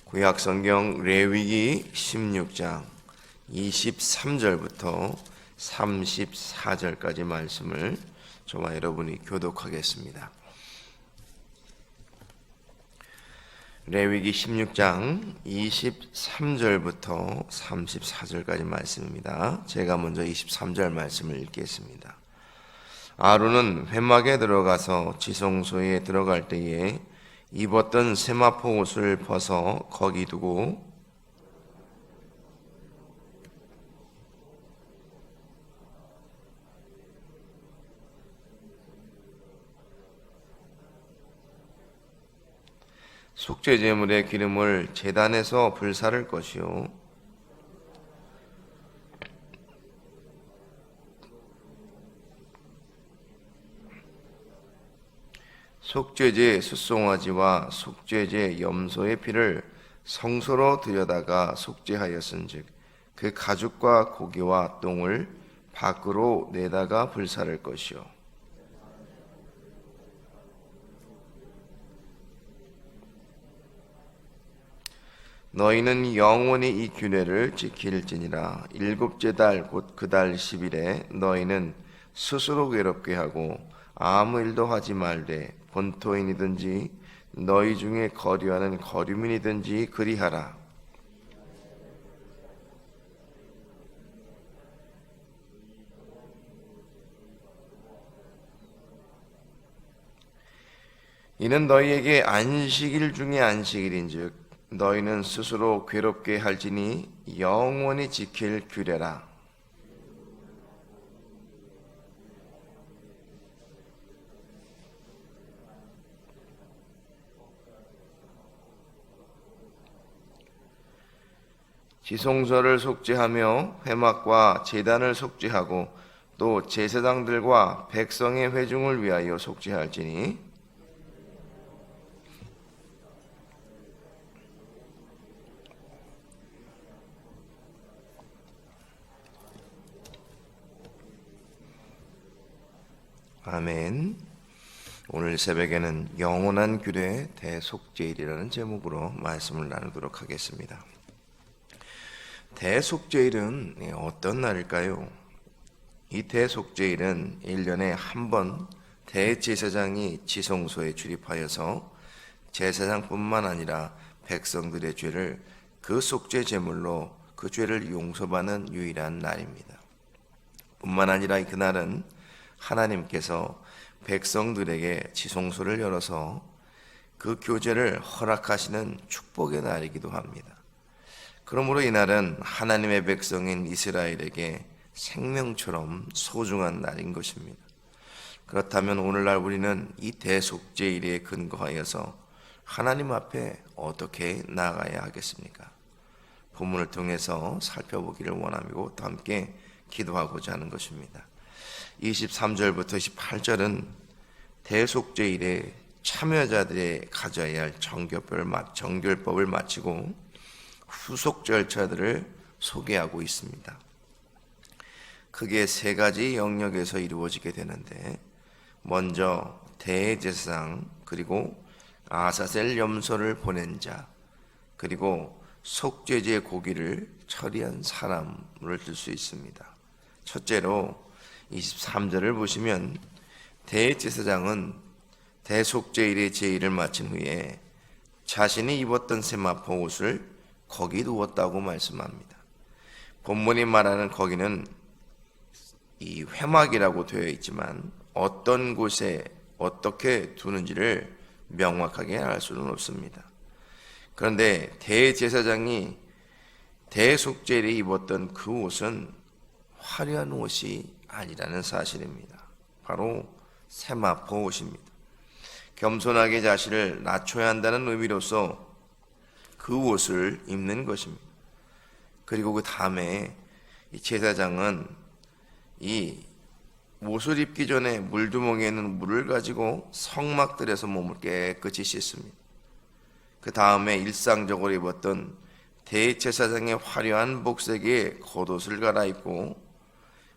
구약성경 레위기 16장 23절부터 34절까지 말씀을 저와 여러분이 교독하겠습니다. 레위기 16장 23절부터 34절까지 말씀입니다. 제가 먼저 23절 말씀을 읽겠습니다. 아론은 회막에 들어가서 지성소에 들어갈 때에 입었던 세마포 옷을 벗어 거기 두고 속죄 제물의 기름을 제단에서 불사를 것이요 속죄제 숫송아지와 속죄제 염소의 피를 성소로 들여다가 속죄하였은즉 그 가죽과 고기와 똥을 밖으로 내다가 불사를 것이요 너희는 영원히 이 규례를 지킬지니라. 일곱째 달 곧 그 달 10일에 너희는 스스로 괴롭게 하고 아무 일도 하지 말되 본토인이든지 너희 중에 거류하는 거류민이든지 그리하라. 이는 너희에게 안식일 중에 안식일인즉 너희는 스스로 괴롭게 할지니 영원히 지킬 규례라. 지성소를 속죄하며 회막과 제단을 속죄하고 또 제사장들과 백성의 회중을 위하여 속죄할지니 아멘. 오늘 새벽에는 영원한 규례 대속죄일이라는 제목으로 말씀을 나누도록 하겠습니다. 대속죄일은 어떤 날일까요? 이 대속죄일은 1년에 한 번 대제사장이 지성소에 출입하여서 제사장뿐만 아니라 백성들의 죄를 그 속죄 제물로 그 죄를 용서받는 유일한 날입니다. 뿐만 아니라 그날은 하나님께서 백성들에게 지성소를 열어서 그 교제를 허락하시는 축복의 날이기도 합니다. 그러므로 이날은 하나님의 백성인 이스라엘에게 생명처럼 소중한 날인 것입니다. 그렇다면 오늘날 우리는 이 대속죄일에 근거하여서 하나님 앞에 어떻게 나아가야 하겠습니까? 본문을 통해서 살펴보기를 원하고 또 함께 기도하고자 하는 것입니다. 23절부터 28절은 대속죄일에 참여자들의 가져야 할 정결법을 마치고 후속 절차들을 소개하고 있습니다. 크게 세 가지 영역에서 이루어지게 되는데 먼저 대제사장, 그리고 아사셀 염소를 보낸 자, 그리고 속죄제 고기를 처리한 사람을 들 수 있습니다. 첫째로 23절을 보시면 대제사장은 대속죄일의 제의를 마친 후에 자신이 입었던 세마포 옷을 거기 두었다고 말씀합니다. 본문이 말하는 거기는 이 회막이라고 되어 있지만 어떤 곳에 어떻게 두는지를 명확하게 알 수는 없습니다. 그런데 대제사장이 대속죄일에 입었던 그 옷은 화려한 옷이 아니라는 사실입니다. 바로 세마포 옷입니다. 겸손하게 자신을 낮춰야 한다는 의미로서 그 옷을 입는 것입니다. 그리고 그 다음에 이 제사장은 이 옷을 입기 전에 물두멍에 있는 물을 가지고 성막들에서 몸을 깨끗이 씻습니다. 그 다음에 일상적으로 입었던 대제사장의 화려한 복색의 겉옷을 갈아입고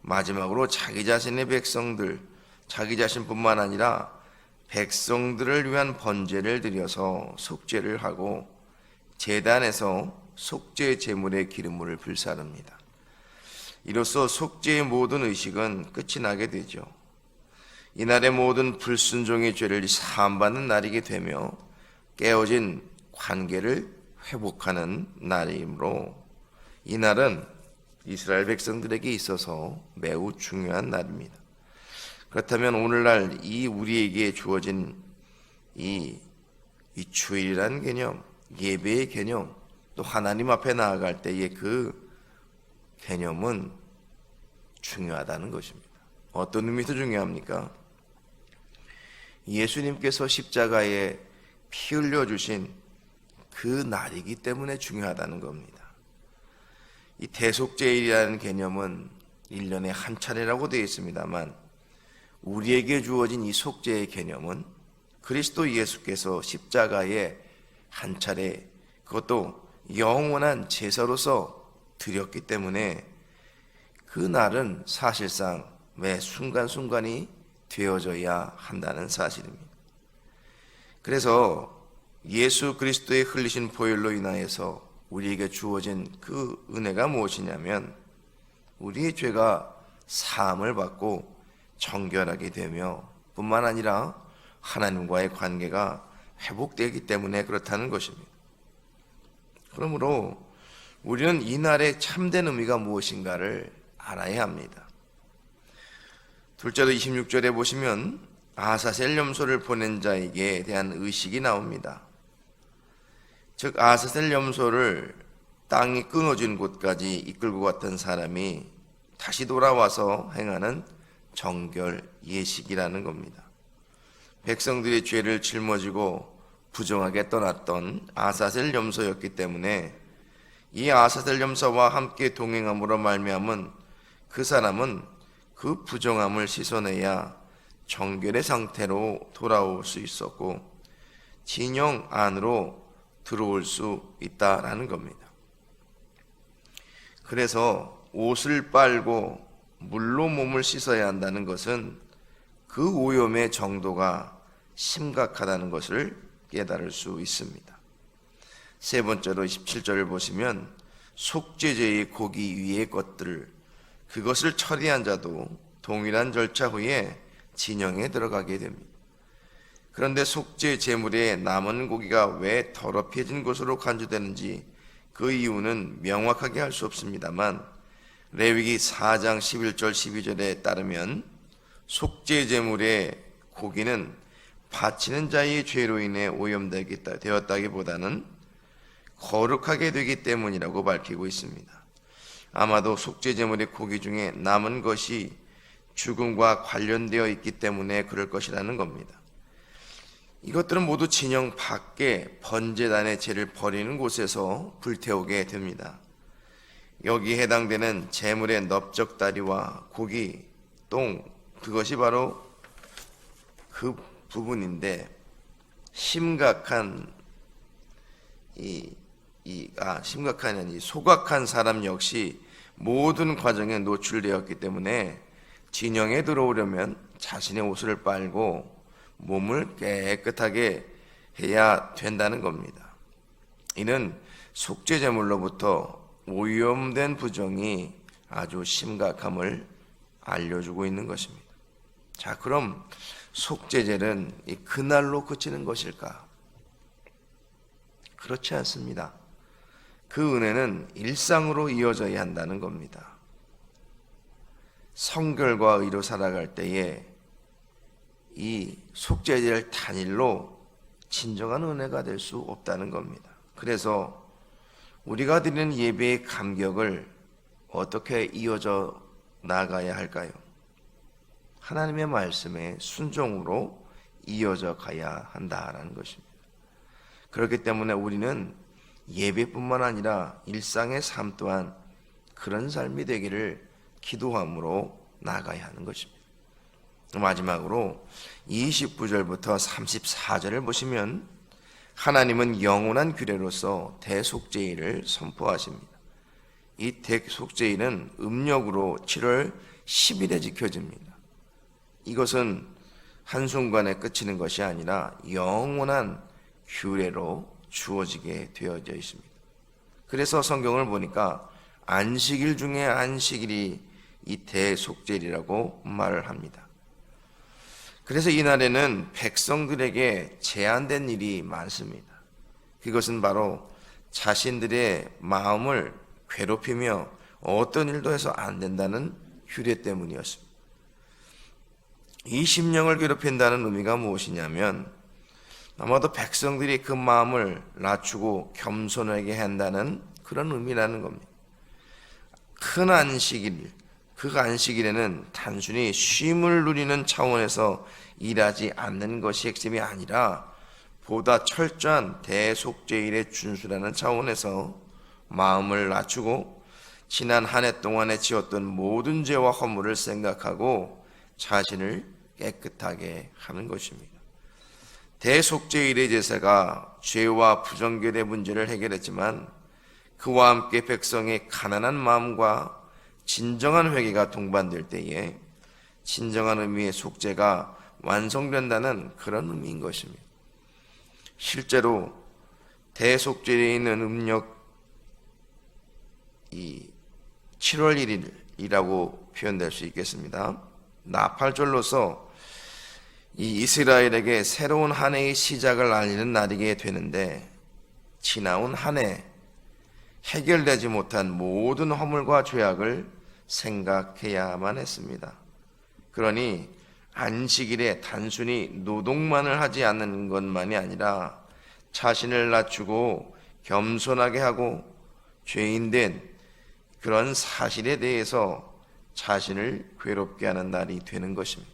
마지막으로 자기 자신의 백성들, 자기 자신뿐만 아니라 백성들을 위한 번제를 드려서 속죄를 하고 제단에서 속죄 제물의 기름물을 불사릅니다. 이로써 속죄의 모든 의식은 끝이 나게 되죠. 이날의 모든 불순종의 죄를 사함받는 날이게 되며 깨어진 관계를 회복하는 날이므로 이날은 이스라엘 백성들에게 있어서 매우 중요한 날입니다. 그렇다면 오늘날 이 우리에게 주어진 이 주일이라는 개념, 예배의 개념, 또 하나님 앞에 나아갈 때의 그 개념은 중요하다는 것입니다. 어떤 의미에서 중요합니까? 예수님께서 십자가에 피 흘려주신 그 날이기 때문에 중요하다는 겁니다. 이 대속죄일이라는 개념은 1년에 한 차례라고 되어 있습니다만 우리에게 주어진 이 속죄의 개념은 그리스도 예수께서 십자가에 한 차례, 그것도 영원한 제사로서 드렸기 때문에 그 날은 사실상 매 순간순간이 되어져야 한다는 사실입니다. 그래서 예수 그리스도의 흘리신 보혈로 인하여서 우리에게 주어진 그 은혜가 무엇이냐면 우리의 죄가 사함을 받고 정결하게 되며 뿐만 아니라 하나님과의 관계가 회복되기 때문에 그렇다는 것입니다. 그러므로 우리는 이 날의 참된 의미가 무엇인가를 알아야 합니다. 둘째로 26절에 보시면 아사셀 염소를 보낸 자에게 대한 의식이 나옵니다. 즉 아사셀 염소를 땅이 끊어진 곳까지 이끌고 갔던 사람이 다시 돌아와서 행하는 정결 예식이라는 겁니다. 백성들의 죄를 짊어지고 부정하게 떠났던 아사셀 염소였기 때문에 이 아사셀 염소와 함께 동행함으로 말미암은 그 사람은 그 부정함을 씻어내야 정결의 상태로 돌아올 수 있었고 진영 안으로 들어올 수 있다라는 겁니다. 그래서 옷을 빨고 물로 몸을 씻어야 한다는 것은 그 오염의 정도가 심각하다는 것을 깨달을 수 있습니다. 세 번째로 27절을 보시면 속죄제의 고기 위의 것들 그것을 처리한 자도 동일한 절차 후에 진영에 들어가게 됩니다. 그런데 속죄 제물의 남은 고기가 왜 더럽혀진 곳으로 간주되는지 그 이유는 명확하게 할 수 없습니다만 레위기 4장 11절 12절에 따르면 속죄 제물의 고기는 바치는 자의 죄로 인해 오염되었다기보다는 거룩하게 되기 때문이라고 밝히고 있습니다. 아마도 속죄 제물의 고기 중에 남은 것이 죽음과 관련되어 있기 때문에 그럴 것이라는 겁니다. 이것들은 모두 진영 밖에 번제단의 죄를 버리는 곳에서 불태우게 됩니다. 여기에 해당되는 제물의 넓적다리와 고기, 똥 그것이 바로 그 부분인데 심각한 이 소각한 사람 역시 모든 과정에 노출되었기 때문에 진영에 들어오려면 자신의 옷을 빨고 몸을 깨끗하게 해야 된다는 겁니다. 이는 속죄제물로부터 오염된 부정이 아주 심각함을 알려주고 있는 것입니다. 자, 그럼 속죄제는 그날로 그치는 것일까? 그렇지 않습니다. 그 은혜는 일상으로 이어져야 한다는 겁니다. 성결과 의로 살아갈 때에 이 속죄제를 단일로 진정한 은혜가 될 수 없다는 겁니다. 그래서 우리가 드리는 예배의 감격을 어떻게 이어져 나가야 할까요? 하나님의 말씀에 순종으로 이어져 가야 한다라는 것입니다. 그렇기 때문에 우리는 예배뿐만 아니라 일상의 삶 또한 그런 삶이 되기를 기도함으로 나가야 하는 것입니다. 마지막으로 29절부터 34절을 보시면 하나님은 영원한 규례로서 대속죄일을 선포하십니다. 이 대속죄일은 음력으로 7월 10일에 지켜집니다. 이것은 한순간에 그치는 것이 아니라 영원한 규례로 주어지게 되어져 있습니다. 그래서 성경을 보니까 안식일 중에 안식일이 이 대속죄일이라고 말을 합니다. 그래서 이날에는 백성들에게 제한된 일이 많습니다. 그것은 바로 자신들의 마음을 괴롭히며 어떤 일도 해서 안 된다는 규례 때문이었습니다. 이 심령을 괴롭힌다는 의미가 무엇이냐면 아마도 백성들이 그 마음을 낮추고 겸손하게 한다는 그런 의미라는 겁니다. 큰 안식일, 그 안식일에는 단순히 쉼을 누리는 차원에서 일하지 않는 것이 핵심이 아니라 보다 철저한 대속죄일의 준수라는 차원에서 마음을 낮추고 지난 한 해 동안에 지었던 모든 죄와 허물을 생각하고 자신을 깨끗하게 하는 것입니다. 대속죄일의 제사가 죄와 부정결의 문제를 해결했지만 그와 함께 백성의 가난한 마음과 진정한 회개가 동반될 때에 진정한 의미의 속죄가 완성된다는 그런 의미인 것입니다. 실제로 대속죄에 있는 음력 이 7월 1일이라고 표현될 수 있겠습니다. 나팔절로서 이 이스라엘에게 새로운 한 해의 시작을 알리는 날이게 되는데 지나온 한 해 해결되지 못한 모든 허물과 죄악을 생각해야만 했습니다. 그러니 안식일에 단순히 노동만을 하지 않는 것만이 아니라 자신을 낮추고 겸손하게 하고 죄인된 그런 사실에 대해서 자신을 괴롭게 하는 날이 되는 것입니다.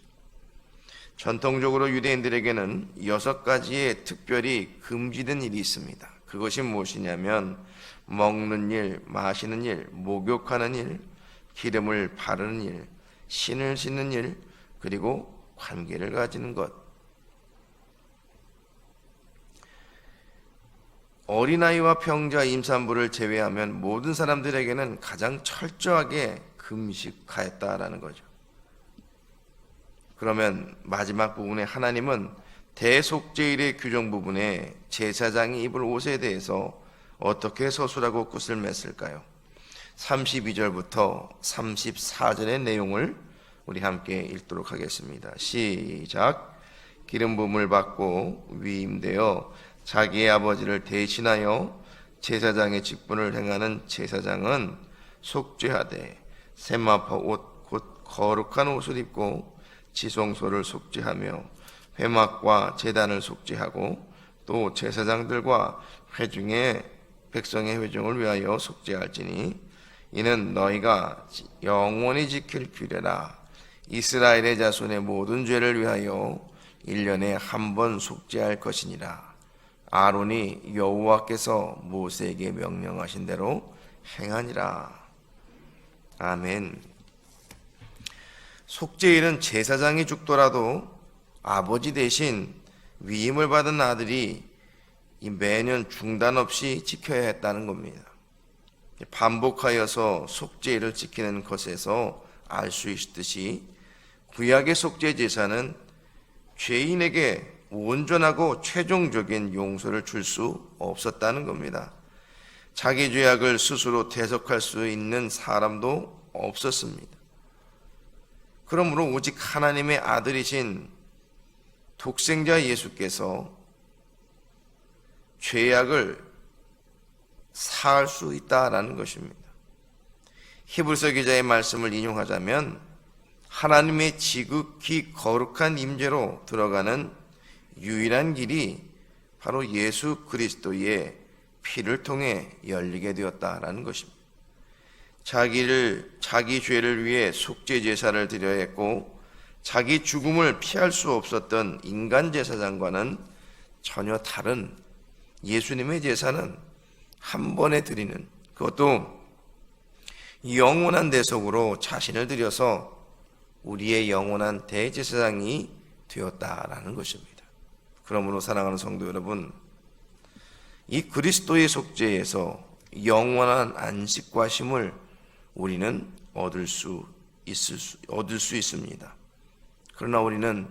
전통적으로 유대인들에게는 6가지의 특별히 금지된 일이 있습니다. 그것이 무엇이냐면 먹는 일, 마시는 일, 목욕하는 일, 기름을 바르는 일, 신을 씻는 일, 그리고 관계를 가지는 것. 어린아이와 병자, 임산부를 제외하면 모든 사람들에게는 가장 철저하게 금식하였다라는 거죠. 그러면 마지막 부분에 하나님은 대속죄일의 규정 부분에 제사장이 입을 옷에 대해서 어떻게 서술하고 끝을 맺을까요? 32절부터 34절의 내용을 우리 함께 읽도록 하겠습니다. 시작. 기름 부음을 받고 위임되어 자기의 아버지를 대신하여 제사장의 직분을 행하는 제사장은 속죄하되 세마포 옷 곧 거룩한 옷을 입고 지성소를 속죄하며 회막과 제단을 속죄하고 또 제사장들과 회중의 백성의 회중을 위하여 속죄할지니 이는 너희가 영원히 지킬 규례라. 이스라엘의 자손의 모든 죄를 위하여 1년에 한 번 속죄할 것이니라. 아론이 여호와께서 모세에게 명령하신 대로 행하니라. 아멘. 속죄일은 제사장이 죽더라도 아버지 대신 위임을 받은 아들이 매년 중단 없이 지켜야 했다는 겁니다. 반복하여서 속죄일을 지키는 것에서 알 수 있듯이 구약의 속죄 제사는 죄인에게 온전하고 최종적인 용서를 줄 수 없었다는 겁니다. 자기 죄악을 스스로 대속할 수 있는 사람도 없었습니다. 그러므로 오직 하나님의 아들이신 독생자 예수께서 죄악을 사할 수 있다라는 것입니다. 히브리서 기자의 말씀을 인용하자면 하나님의 지극히 거룩한 임재로 들어가는 유일한 길이 바로 예수 그리스도의 피를 통해 열리게 되었다라는 것입니다. 자기 죄를 위해 속죄 제사를 드려야 했고 자기 죽음을 피할 수 없었던 인간 제사장과는 전혀 다른 예수님의 제사는 한 번에 드리는, 그것도 영원한 대속으로 자신을 드려서 우리의 영원한 대제사장이 되었다라는 것입니다. 그러므로 사랑하는 성도 여러분, 이 그리스도의 속죄에서 영원한 안식과 쉼을 우리는 얻을 수 있습니다. 그러나 우리는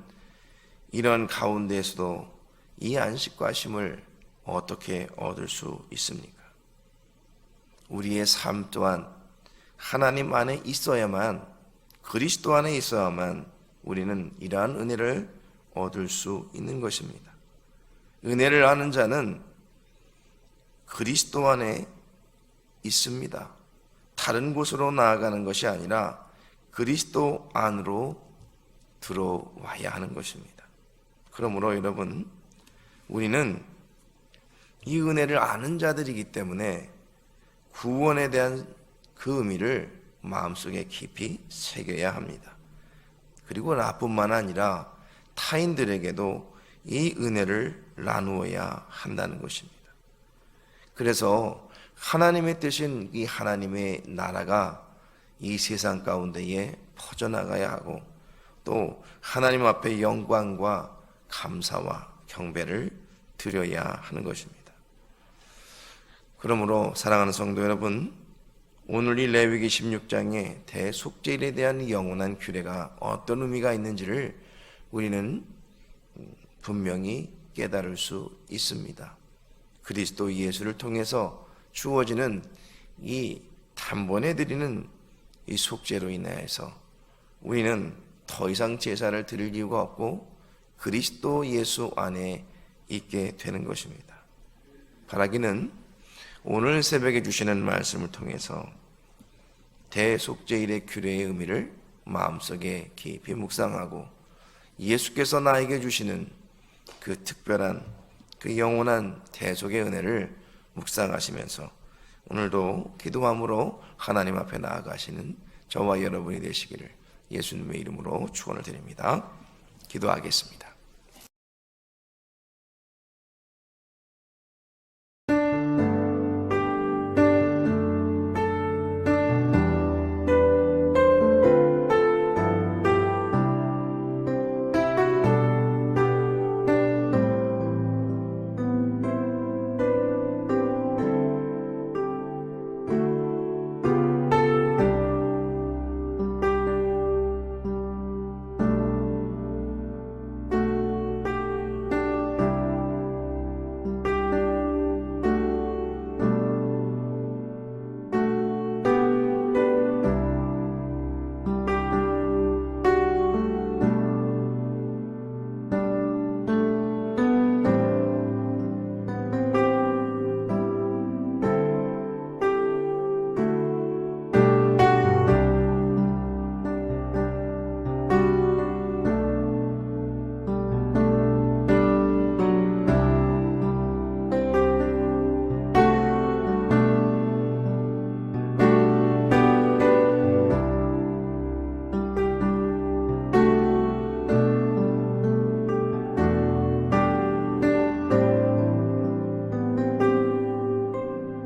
이런 가운데에서도 이 안식과 쉼을 어떻게 얻을 수 있습니까? 우리의 삶 또한 하나님 안에 있어야만, 그리스도 안에 있어야만 우리는 이러한 은혜를 얻을 수 있는 것입니다. 은혜를 아는 자는 그리스도 안에 있습니다. 다른 곳으로 나아가는 것이 아니라 그리스도 안으로 들어와야 하는 것입니다. 그러므로 여러분, 우리는 이 은혜를 아는 자들이기 때문에 구원에 대한 그 의미를 마음속에 깊이 새겨야 합니다. 그리고 나뿐만 아니라 타인들에게도 이 은혜를 나누어야 한다는 것입니다. 그래서 하나님의 뜻인 이 하나님의 나라가 이 세상 가운데에 퍼져나가야 하고, 또 하나님 앞에 영광과 감사와 경배를 드려야 하는 것입니다. 그러므로 사랑하는 성도 여러분, 오늘 이 레위기 16장의 대속죄일에 대한 영원한 규례가 어떤 의미가 있는지를 우리는 분명히 깨달을 수 있습니다. 그리스도 예수를 통해서 주어지는 이 단번에 드리는 이 속죄로 인하여서 우리는 더 이상 제사를 드릴 이유가 없고 그리스도 예수 안에 있게 되는 것입니다. 바라기는 오늘 새벽에 주시는 말씀을 통해서 대속죄일의 규례의 의미를 마음속에 깊이 묵상하고 예수께서 나에게 주시는 그 특별한 그 영원한 대속의 은혜를 묵상하시면서 오늘도 기도함으로 하나님 앞에 나아가시는 저와 여러분이 되시기를 예수님의 이름으로 축원을 드립니다. 기도하겠습니다.